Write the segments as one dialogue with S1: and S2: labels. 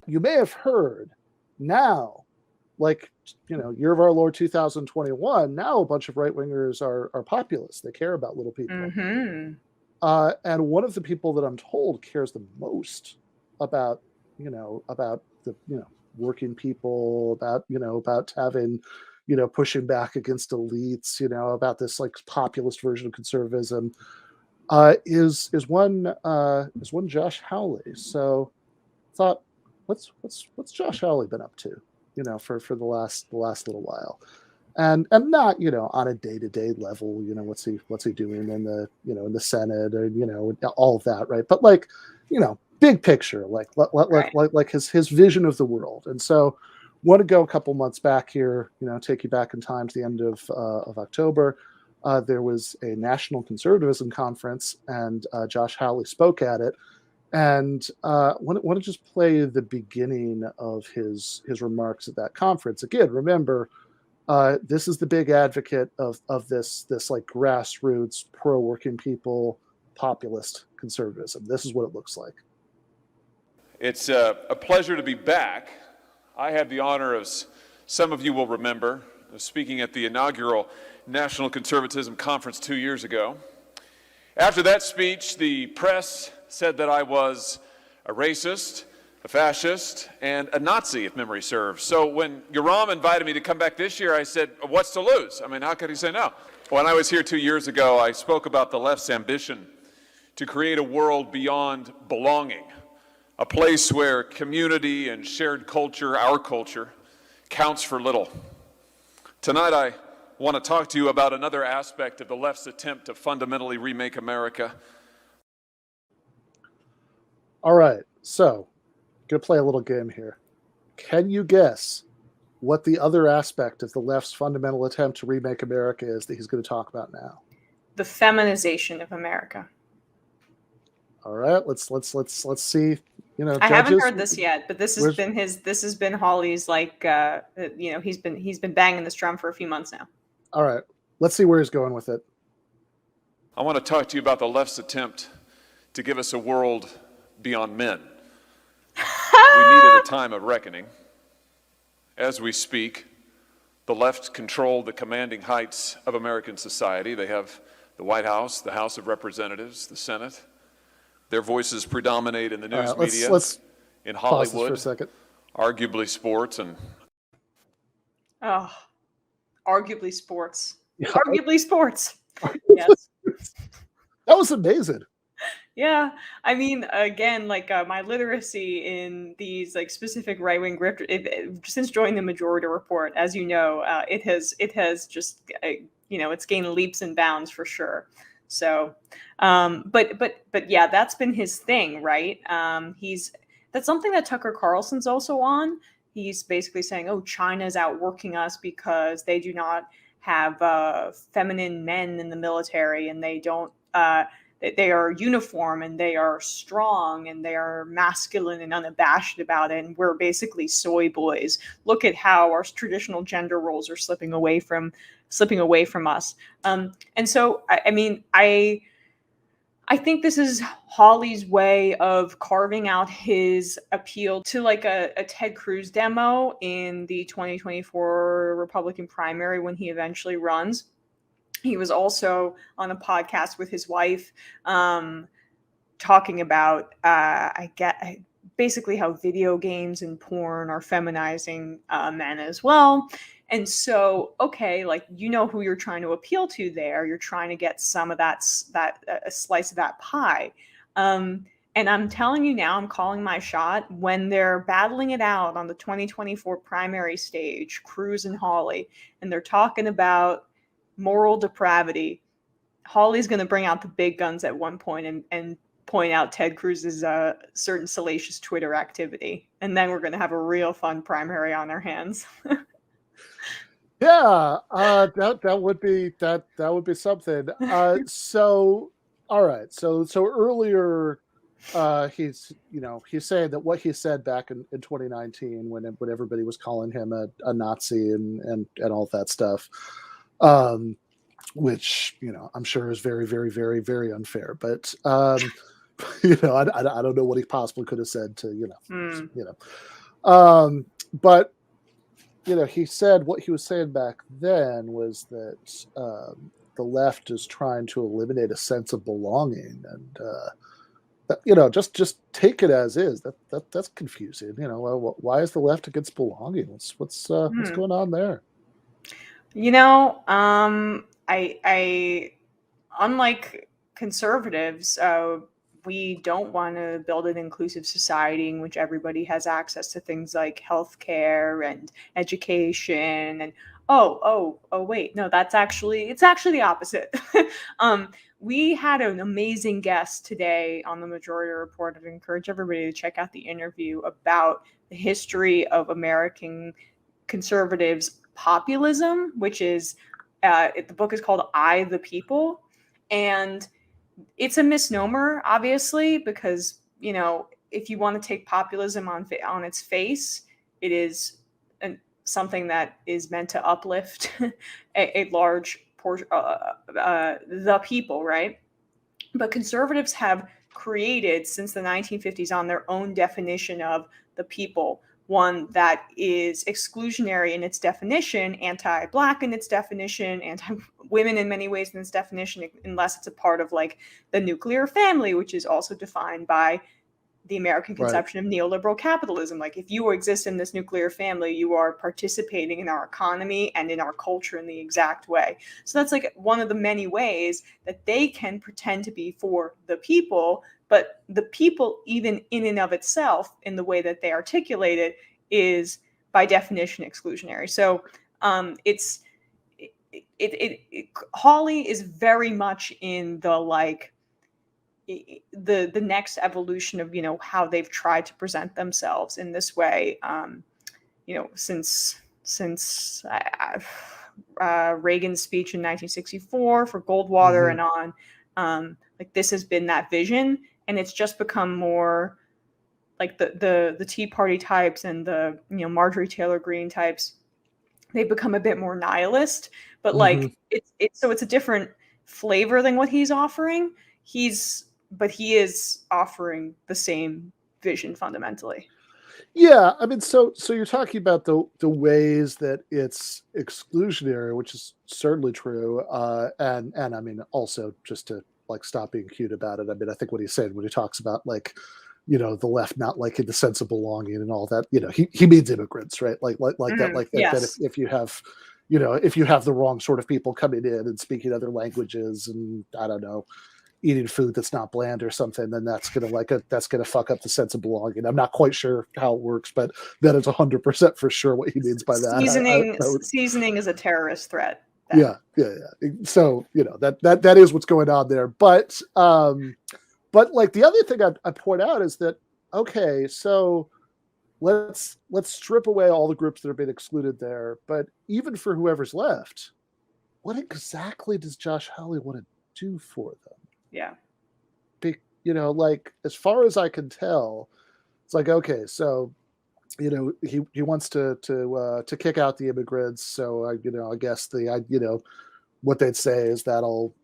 S1: you may have heard now, like, year of our Lord 2021, now a bunch of right-wingers are populists. They care about little people.
S2: Mm-hmm.
S1: And one of the people that I'm told cares the most about the, working people, about having, pushing back against elites, about this like populist version of conservatism, is one Josh Hawley. So I thought, what's Josh Hawley been up to, for the last little while? And not, on a day-to-day level, what's he doing in the, in the Senate, or, all of that, right? But like, big picture, like his vision of the world. And so want to go a couple months back here, take you back in time to the end of October. There was a national conservatism conference, and Josh Hawley spoke at it. And want to just play the beginning of his remarks at that conference. Again, remember, this is the big advocate of this like grassroots, pro-working people, populist conservatism. This is what it looks like.
S3: It's a pleasure to be back. I had the honor of, some of you will remember, speaking at the inaugural National Conservatism Conference 2 years ago. After that speech, the press said that I was a racist, a fascist, and a Nazi, if memory serves. So when Yoram invited me to come back this year, I said, what's to lose? I mean, how could he say no? When I was here 2 years ago, I spoke about the left's ambition to create a world beyond belonging, a place where community and shared culture, our culture, counts for little. Tonight, I want to talk to you about another aspect of the left's attempt to fundamentally remake America.
S1: All right, so gonna play a little game here. Can you guess what the other aspect of the left's fundamental attempt to remake America is that he's going to talk about now?
S2: The feminization of America.
S1: All right, let's see.
S2: I haven't heard this yet, but this has been Hawley's, like, he's been banging this drum for a few months now.
S1: All right, let's see where he's going with it.
S3: I want to talk to you about the left's attempt to give us a world beyond men. We needed a time of reckoning. As we speak, the left control the commanding heights of American society. They have the White House, the House of Representatives, the Senate. Their voices predominate in the news media, in Hollywood,
S1: for a second.
S3: Arguably sports, and...
S2: Oh, arguably sports. Yeah. Arguably sports. Yes.
S1: That was amazing.
S2: Yeah, I mean, again, like, my literacy in these, like, specific right-wing grift, since joining the Majority Report, as you know, it has just, it's gained leaps and bounds for sure. So, but yeah, that's been his thing, right? That's something that Tucker Carlson's also on. He's basically saying, oh, China's outworking us because they do not have feminine men in the military, and they don't. They are uniform, and they are strong, and they are masculine and unabashed about it. And we're basically soy boys. Look at how our traditional gender roles are slipping away from us. And so, I mean, I think this is Hawley's way of carving out his appeal to, like, a Ted Cruz demo in the 2024 Republican primary when he eventually runs. He was also on a podcast with his wife, talking about, basically how video games and porn are feminizing men as well. And so, okay, like, who you're trying to appeal to there. You're trying to get some of that a slice of that pie. And I'm telling you now, I'm calling my shot. When they're battling it out on the 2024 primary stage, Cruz and Hawley, and they're talking about moral depravity, Hawley's going to bring out the big guns at one point and point out Ted Cruz's certain salacious Twitter activity. And then we're going to have a real fun primary on our hands.
S1: Yeah, that would be something. So, all right. So earlier, he's saying that what he said back in 2019 when everybody was calling him a Nazi and all that stuff, which I'm sure is very, very, very, very unfair. But I don't know what he possibly could have said to But he said what he was saying back then was that the left is trying to eliminate a sense of belonging, and just take it as is. That's confusing. Why is the left against belonging? What's going on there?
S2: I unlike conservatives, we don't want to build an inclusive society in which everybody has access to things like healthcare and education. And wait, no, it's actually the opposite. We had an amazing guest today on the Majority Report. I'd encourage everybody to check out the interview about the history of American conservatives' populism, which is the book is called I, the People. And it's a misnomer, obviously, because, if you want to take populism on its face, it is something that is meant to uplift a large portion, the people, right? But conservatives have created, since the 1950s, on their own definition of the people, one that is exclusionary in its definition, anti-Black in its definition, anti-women in many ways in its definition, unless it's a part of like the nuclear family, which is also defined by the American conception of neoliberal capitalism. Like, if you exist in this nuclear family, you are participating in our economy and in our culture in the exact way. So that's like one of the many ways that they can pretend to be for the people, but the people, even in and of itself, in the way that they articulate it, is by definition exclusionary. So Hawley is very much in the like the next evolution of how they've tried to present themselves in this way. Since Reagan's speech in 1964 for Goldwater and on, like this has been that vision, and it's just become more like the Tea Party types and the Marjorie Taylor Greene types. They've become a bit more nihilist, but like it's a different flavor than what he's offering. But he is offering the same vision fundamentally.
S1: Yeah, I mean, so you're talking about the ways that it's exclusionary, which is certainly true, and I mean, also just to like stop being cute about it. I mean, I think what he's saying when he talks about like, the left not liking the sense of belonging and all that, he means immigrants, right? Like that, like that.
S2: Yes.
S1: That if you have, if you have the wrong sort of people coming in and speaking other languages and I don't know, eating food that's not bland or something, then that's gonna fuck up the sense of belonging. I'm not quite sure how it works, but that is 100% for sure what he means by that.
S2: Seasoning is a terrorist threat.
S1: Yeah. So that is what's going on there. But like the other thing I'd point out is that okay, so let's strip away all the groups that are being excluded there. But even for whoever's left, what exactly does Josh Hawley want to do for them?
S2: Yeah.
S1: Like as far as I can tell, it's like, okay, so, he wants to kick out the immigrants. So I guess what they'd say is that'll,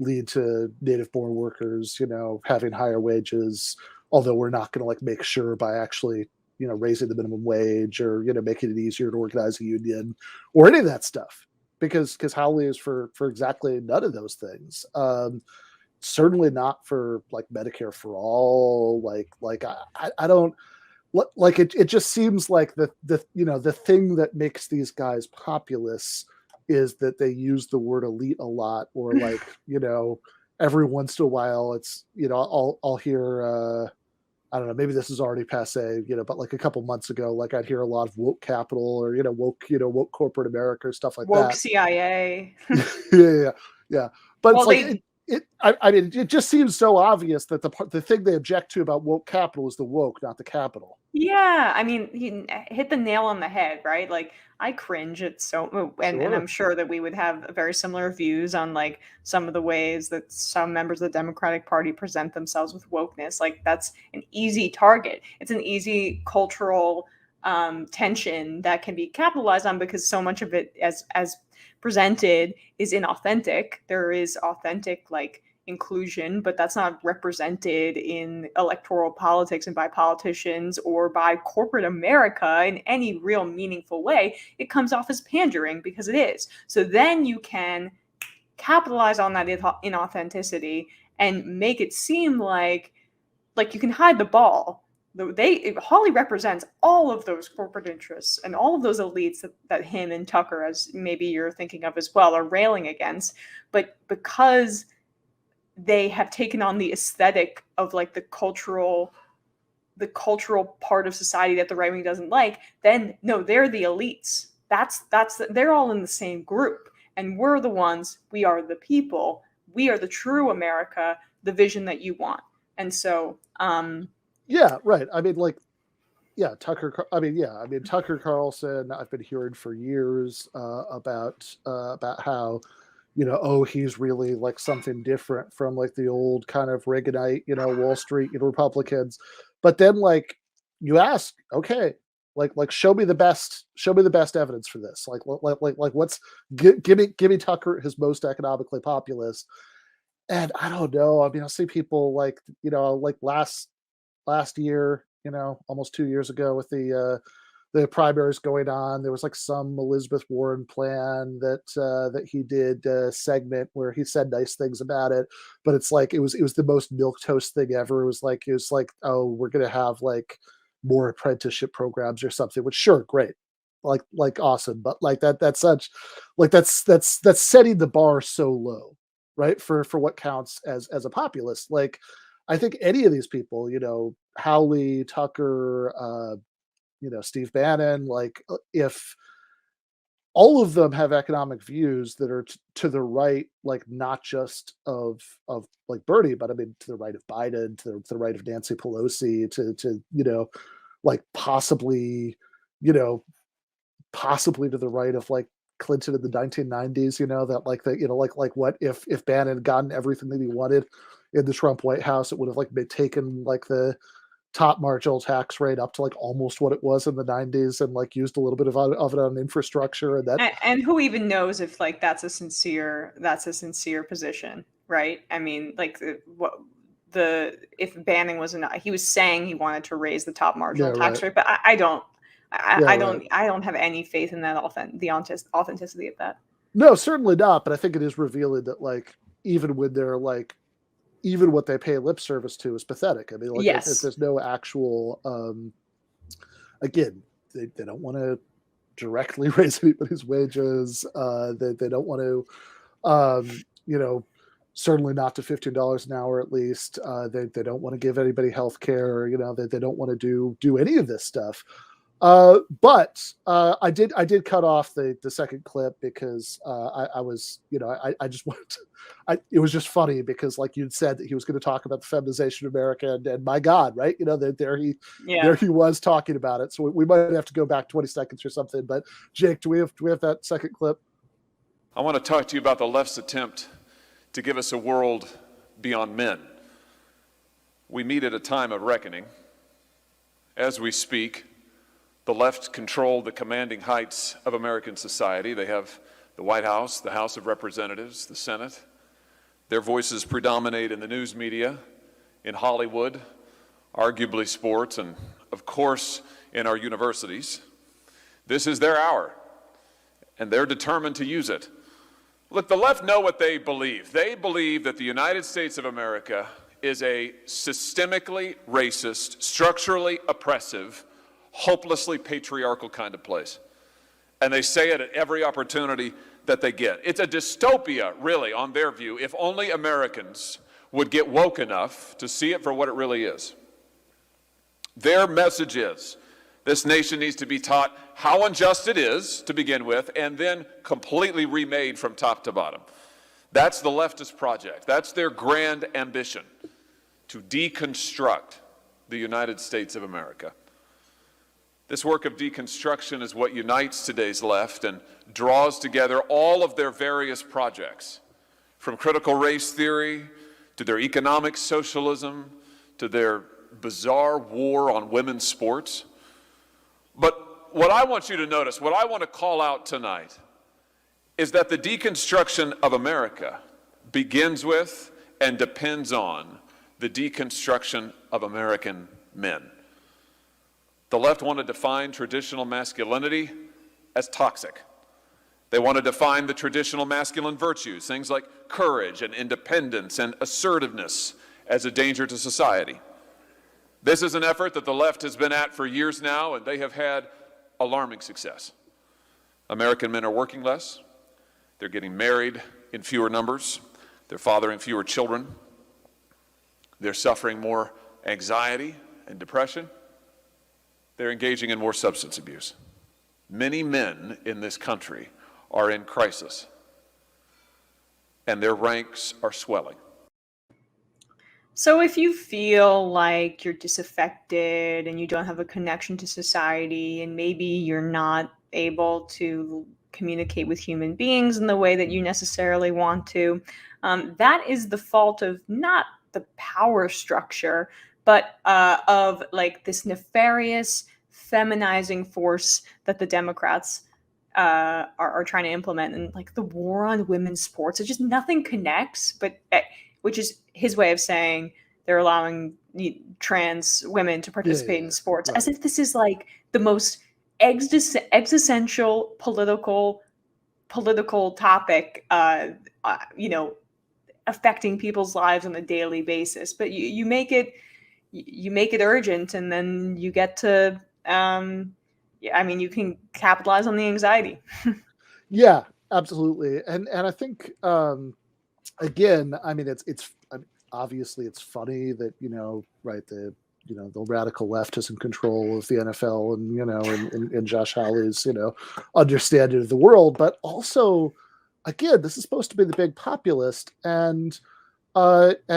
S1: lead to native born workers, having higher wages, although we're not going to like make sure by actually, raising the minimum wage or, making it easier to organize a union or any of that stuff, because Hawley is for exactly none of those things. Certainly not for like Medicare for all. Like I don't like it. It just seems like the thing that makes these guys populous is that they use the word elite a lot, or like every once in a while it's I'll hear I don't know, maybe this is already passe, but like a couple months ago, like I'd hear a lot of woke capital or woke corporate America or stuff like
S2: woke
S1: that.
S2: CIA.
S1: yeah. But
S2: well,
S1: it's like I mean, it just seems so obvious that the thing they object to about woke capital is the woke, not the capital.
S2: Yeah, I mean, he hit the nail on the head, right? Like, I cringe at and I'm sure that we would have very similar views on like some of the ways that some members of the Democratic Party present themselves with wokeness. Like, that's an easy target. It's an easy cultural tension that can be capitalized on because so much of it as presented is inauthentic. There is authentic like inclusion, but that's not represented in electoral politics and by politicians or by corporate America in any real meaningful way, it comes off as pandering, because it is. So then you can capitalize on that inauthenticity and make it seem like you can hide the ball. Hawley represents all of those corporate interests and all of those elites that him and Tucker, as maybe you're thinking of as well, are railing against. But because they have taken on the aesthetic of like the cultural part of society that the right wing doesn't like, then no, they're the elites. They're all in the same group, and we're the ones. We are the people. We are the true America, the vision that you want. And so,
S1: yeah, right. I mean, like, yeah, Tucker Carlson, I've been hearing for years about how, he's really like something different from like the old kind of Reaganite, Wall Street, Republicans. But then like you ask, okay, like show me the best evidence for this. Like give me Tucker his most economically populist. And I don't know. I mean, I see people like, like last year, almost 2 years ago with the primaries going on, there was like some Elizabeth Warren plan that he did a segment where he said nice things about it, but it's like it was the most milquetoast thing ever. It was like, oh, we're gonna have like more apprenticeship programs or something. Which sure, great, like awesome, but like that's such like that's setting the bar so low, right, for what counts as a populist. Like, I think any of these people, Hawley, Tucker, Steve Bannon, like if all of them have economic views that are to the right, like not just of like Bernie, but I mean to the right of Biden, to the right of Nancy Pelosi, to like possibly to the right of like Clinton in the 1990s, that like what if Bannon had gotten everything that he wanted in the Trump White House, it would have like been taken like the top marginal tax rate up to like almost what it was in the 90s, and like used a little bit of it on infrastructure,
S2: and who even knows if like that's a sincere position, right? I mean, like if Bannon was he was saying he wanted to raise the top marginal tax rate, but I don't have any faith in that the authenticity of that.
S1: No, certainly not. But I think it is revealing that like even when they're like, even what they pay lip service to is pathetic. I mean, like,
S2: yes.
S1: if there's no actual, again, they don't want to directly raise anybody's wages. They don't want to, certainly not to $15 an hour at least. They don't want to give anybody health care. They don't want to do any of this stuff. But I did cut off the second clip because I was, I just wanted to, it was just funny because like you'd said that he was going to talk about the feminization of America, and my God, right? There he was talking about it. So we might have to go back 20 seconds or something. But Jake, do we have that second clip?
S3: I want to talk to you about the left's attempt to give us a world beyond men. We meet at a time of reckoning. As we speak, the left control the commanding heights of American society. They have the White House, the House of Representatives, the Senate. Their voices predominate in the news media, in Hollywood, arguably sports, and of course in our universities. This is their hour, and they're determined to use it. Look, the left know what they believe. They believe that the United States of America is a systemically racist, structurally oppressive, hopelessly patriarchal kind of place. And they say it at every opportunity that they get. It's a dystopia, really, on their view, if only Americans would get woke enough to see it for what it really is. Their message is, this nation needs to be taught how unjust it is to begin with, and then completely remade from top to bottom. That's the leftist project. That's their grand ambition, to deconstruct the United States of America. This work of deconstruction is what unites today's left and draws together all of their various projects, from critical race theory to their economic socialism to their bizarre war on women's sports. But what I want you to notice, what I want to call out tonight, is that the deconstruction of America begins with and depends on the deconstruction of American men. The left want to define traditional masculinity as toxic. They want to define the traditional masculine virtues, things like courage and independence and assertiveness, as a danger to society. This is an effort that the left has been at for years now, and they have had alarming success. American men are working less. They're getting married in fewer numbers. They're fathering fewer children. They're suffering more anxiety and depression. They're engaging in more substance abuse. Many men in this country are in crisis, and their ranks are swelling.
S2: So if you feel like you're disaffected and you don't have a connection to society, and maybe you're not able to communicate with human beings in the way that you necessarily want to, that is the fault of not the power structure, but of like this nefarious feminizing force that the Democrats are trying to implement, and like the war on women's sports. It's just nothing connects, but which is his way of saying they're allowing trans women to participate in sports,
S1: right.
S2: as if this is like the most existential political topic, affecting people's lives on a daily basis. But you make it urgent, and then you get to you can capitalize on the anxiety.
S1: Yeah, absolutely. And I think again, I mean, it's obviously it's funny that the radical left is in control of the NFL and Josh Hawley's understanding of the world, but also, again, this is supposed to be the big populist, and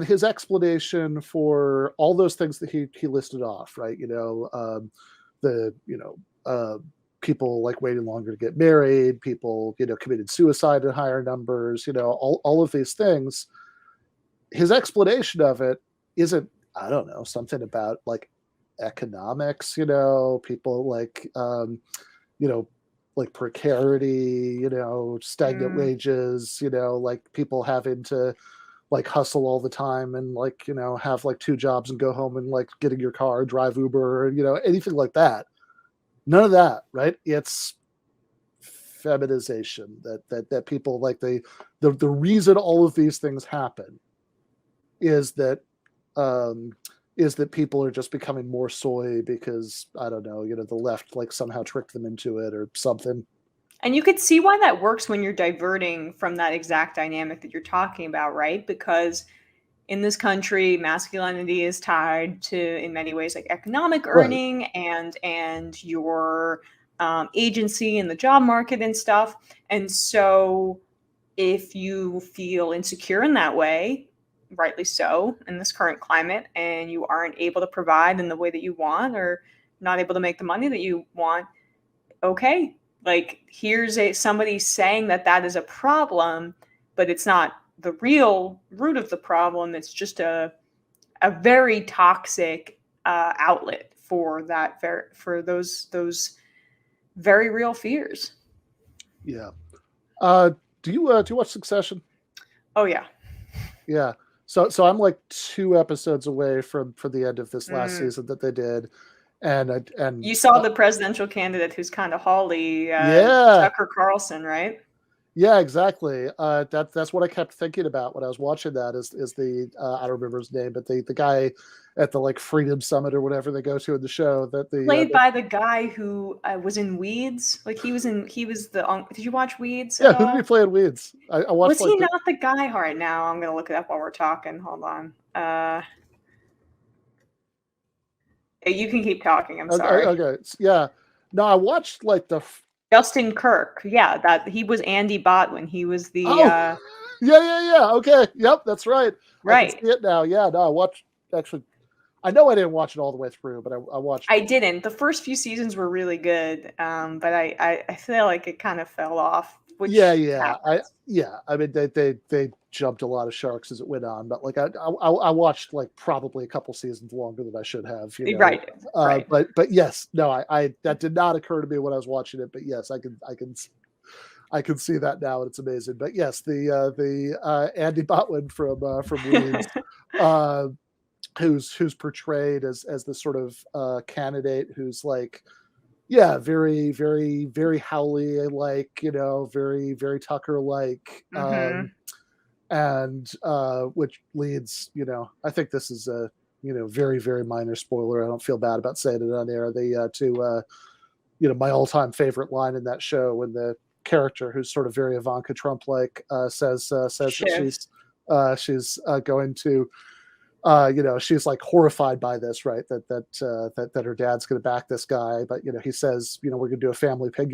S1: his explanation for all those things that he listed off, right? People like waiting longer to get married, people committed suicide in higher numbers, all of these things. His explanation of it isn't, I don't know, something about like economics, people like like precarity, stagnant wages, like people having to like hustle all the time and like have like 2 jobs and go home and like get in your car, drive Uber, anything like that. None of that, right? It's feminization that people like the reason all of these things happen is that people are just becoming more soy because, I don't know, the left like somehow tricked them into it or something.
S2: And you could see why that works when you're diverting from that exact dynamic that you're talking about, right? Because in this country, masculinity is tied to, in many ways, like economic earning, right, and your agency in the job market and stuff. And so if you feel insecure in that way, rightly so, in this current climate, and you aren't able to provide in the way that you want, or not able to make the money that you want, okay, like here's somebody saying that is a problem, but it's not the real root of the problem. It's just a very toxic outlet for those very real fears.
S1: Yeah. Do you watch Succession?
S2: Oh yeah.
S1: Yeah. So I'm like 2 episodes away from the end of this last season that they did, and
S2: you saw the presidential candidate who's kind of Hawley, Tucker Carlson, right?
S1: Yeah, exactly. That's what I kept thinking about when I was watching that. Is the I don't remember his name, but the guy at the like Freedom Summit or whatever they go to in the show
S2: played by the guy who was in Weeds. Like he was the. Did you watch Weeds?
S1: Yeah, who did he play in Weeds? I watched.
S2: Was he not the guy? All right, now I'm gonna look it up while we're talking. Hold on. You can keep talking. I'm sorry.
S1: Okay. Yeah. No, I watched like the.
S2: Justin Kirk, yeah, that he was Andy Botwin. He was the.
S1: Yeah. Okay, yep, that's right.
S2: Right.
S1: I can see it now. Yeah, no, I watched. Actually, I know I didn't watch it all the way through, but I watched.
S2: I didn't. The first few seasons were really good, but I feel like it kind of fell off. Which
S1: I mean, they jumped a lot of sharks as it went on, but like I watched like probably a couple seasons longer than I should have.
S2: Right.
S1: But yes, no, I that did not occur to me when I was watching it. But yes, I can I can see that now, and it's amazing. But yes, the Andy Botwin from Weeds, who's portrayed as the sort of candidate who's like, yeah, very, very, very Howley, like, very, very Tucker like, and which leads, I think this is a very, very minor spoiler. I don't feel bad about saying it on air. To my all-time favorite line in that show, when the character, who's sort of very Ivanka Trump like, says that she's going to, she's like horrified by this, right? That her dad's going to back this guy, but he says, we're going to do a family pic,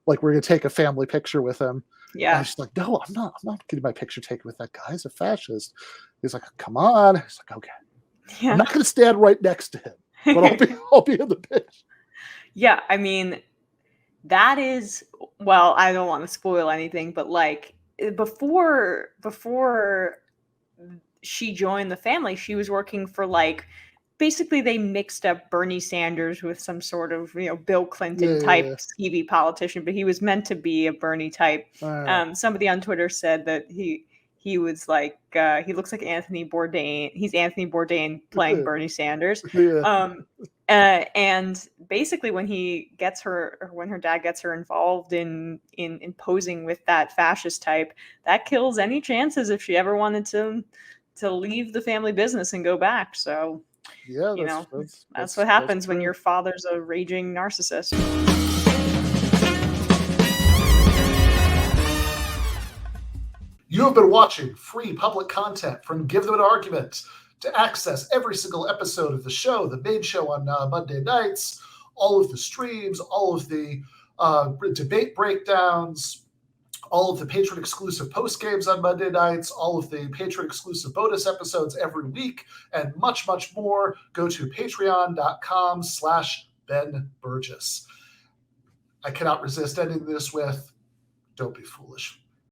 S1: like we're going to take a family picture with him.
S2: Yeah.
S1: And she's like, no, I'm not getting my picture taken with that guy. He's a fascist. He's like, come on. He's like, okay. Yeah. I'm not going to stand right next to him, but I'll be in the pitch.
S2: Yeah, I mean, that is, well, I don't want to spoil anything, but like before she joined the family, she was working for like, basically they mixed up Bernie Sanders with some sort of, Bill Clinton type skeevy politician, but he was meant to be a Bernie type. Somebody on Twitter said that he was like, he looks like Anthony Bourdain. He's Anthony Bourdain playing Bernie Sanders. And basically when when her dad gets her involved in posing with that fascist type, that kills any chances if she ever wanted to leave the family business and go back. So,
S1: yeah,
S2: that's what happens when your father's a raging narcissist.
S1: You have been watching free public content from Give Them an Argument. To access every single episode of the show, the main show on Monday nights, all of the streams, all of the debate breakdowns, all of the patron-exclusive post-games on Monday nights, all of the patron-exclusive bonus episodes every week, and much, much more, go to patreon.com/Ben Burgis. I cannot resist ending this with, don't be foolish.